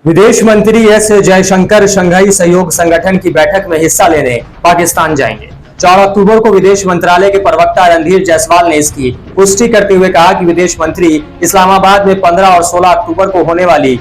विदेश मंत्री S Jaishankar Shanghai सहयोग संगठन की बैठक में हिस्सा लेने पाकिस्तान जाएंगे। 4 अक्टूबर को विदेश मंत्रालय के प्रवक्ता रणधीर जायसवाल ने इसकी पुष्टि करते हुए कहा कि विदेश मंत्री इस्लामाबाद में 15 और 16 अक्टूबर को होने वाली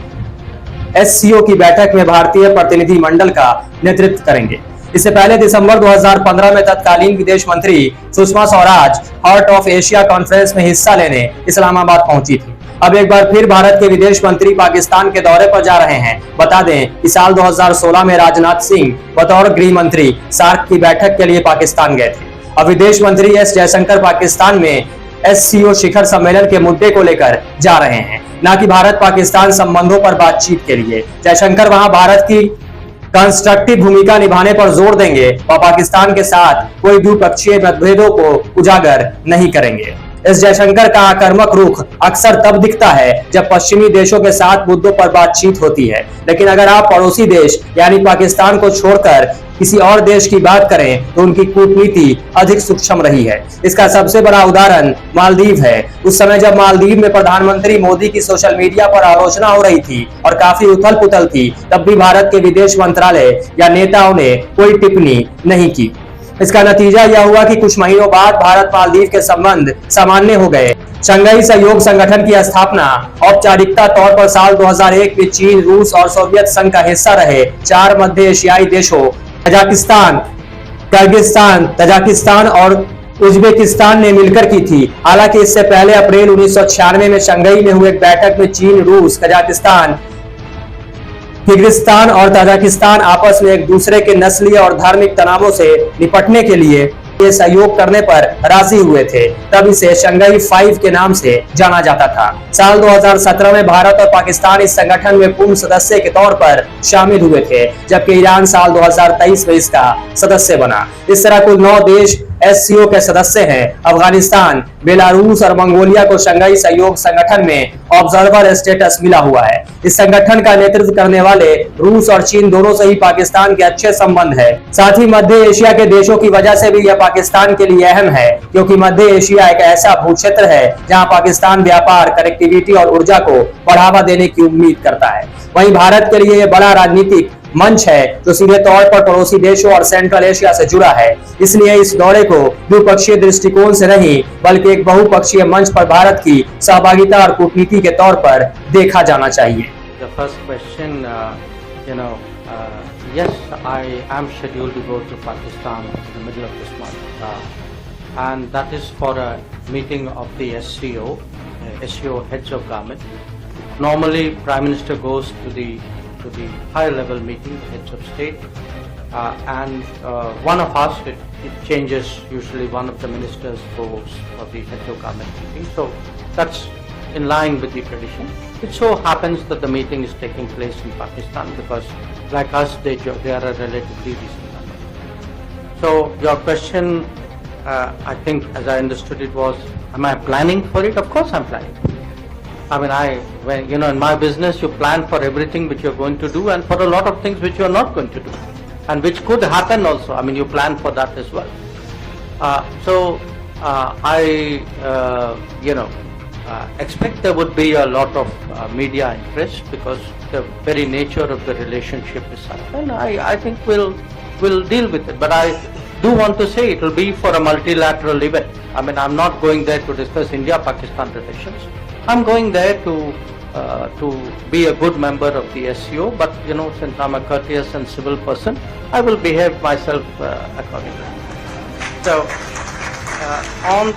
एससीओ की बैठक में भारतीय प्रतिनिधि मंडल का नेतृत्व करेंगे। इससे पहले दिसंबर 2015 में तत्कालीन विदेश मंत्री Sushma Swaraj heart of Asia conference में हिस्सा लेने इस्लामाबाद पहुंची थी। अब एक बार फिर भारत के विदेश मंत्री पाकिस्तान के दौरे पर जा रहे हैं। बता दें कि साल 2016 में राजनाथ सिंह बतौर गृह मंत्री सार्क की बैठक के लिए पाकिस्तान गए थे। अब विदेश मंत्री एस जयशंकर पाकिस्तान में एससीओ शिखर सम्मेलन के मुद्दे को लेकर जा रहे हैं, न कि भारत पाकिस्तान संबंधों पर बातचीत के लिए। जयशंकर वहां भारत की कंस्ट्रक्टिव भूमिका निभाने पर जोर देंगे और पाकिस्तान के साथ कोई द्विपक्षीय मतभेदों को उजागर नहीं करेंगे। एस जयशंकर का आक्रामक रुख अक्सर तब दिखता है जब पश्चिमी देशों के साथ मुद्दों पर बातचीत होती है, लेकिन अगर आप पड़ोसी देश यानी पाकिस्तान को छोड़कर किसी और देश की बात करें तो उनकी कूटनीति अधिक सूक्ष्म रही है। इसका सबसे बड़ा उदाहरण मालदीव है। उस समय जब मालदीव में प्रधानमंत्री मोदी की सोशल मीडिया पर आलोचना हो रही थी और काफी उथल पुथल थी, तब भी भारत के विदेश मंत्रालय या नेताओं ने कोई टिप्पणी नहीं की। इसका नतीजा यह हुआ कि कुछ महीनों बाद भारत मालदीव के संबंध सामान्य हो गए। शंघाई सहयोग संगठन की स्थापना औपचारिकता तौर पर साल 2001 में चीन, रूस और सोवियत संघ का हिस्सा रहे 4 मध्य एशियाई देशों कजाकिस्तान, किर्गिस्तान, तजाकिस्तान और उज्बेकिस्तान ने मिलकर की थी। हालांकि इससे पहले अप्रैल 1996 में शंघाई में हुई एक बैठक में चीन, रूस, कजाकिस्तान, किर्गिस्तान और तजाकिस्तान आपस में एक दूसरे के नस्लीय और धार्मिक तनावों से निपटने के लिए सहयोग करने पर राजी हुए थे। तब इसे शंघाई 5 के नाम से जाना जाता था। साल 2017 में भारत और पाकिस्तान इस संगठन में पूर्ण सदस्य के तौर पर शामिल हुए थे, जबकि ईरान साल 2023 में इसका सदस्य बना। इस तरह कुल 9 देश एससीओ के सदस्य हैं। अफगानिस्तान, बेलारूस और मंगोलिया को शंघाई सहयोग संगठन में ऑब्जर्वर स्टेटस मिला हुआ है। इस संगठन का नेतृत्व करने वाले रूस और चीन दोनों से ही पाकिस्तान के अच्छे संबंध है। साथ ही मध्य एशिया के देशों की वजह से भी यह पाकिस्तान के लिए अहम है, क्योंकि मध्य एशिया एक ऐसा भूक्षेत्र है जहां पाकिस्तान व्यापार, कनेक्टिविटी और ऊर्जा को बढ़ावा देने की उम्मीद करता है। वहीं भारत के लिए यह बड़ा राजनीतिक मंच है जो सीधे तौर पर पड़ोसी देशों और सेंट्रल एशिया से जुड़ा है। इसलिए इस दौरे को द्विपक्षीय दृष्टिकोण से नहीं बल्कि एक बहुपक्षीय मंच पर भारत की सहभागिता और कूटनीति के तौर पर देखा जाना चाहिए। The first question, yes, I am scheduled to go to Pakistan in the middle of this month, and that is for a meeting of the SCO heads of government. Normally, Prime Minister goes to the higher level meeting, heads of state, and one of us, it changes. Usually, one of the ministers goes for the heads of government meeting. So that's in line with the tradition. It so happens that the meeting is taking place in Pakistan because, like us, they are a relatively recent number. So your question, I think, as I understood it, was, am I planning for it? Of course, I'm planning. I mean, in my business, you plan for everything which you're going to do, and for a lot of things which you're not going to do, and which could happen also. I mean, you plan for that as well. Expect there would be a lot of media interest because the very nature of the relationship is such, and I think we'll deal with it. But I do want to say it will be for a multilateral event. I mean, I'm not going there to discuss India-Pakistan relations. I'm going there to be a good member of the SCO, but since I'm a courteous and civil person, I will behave myself accordingly. So on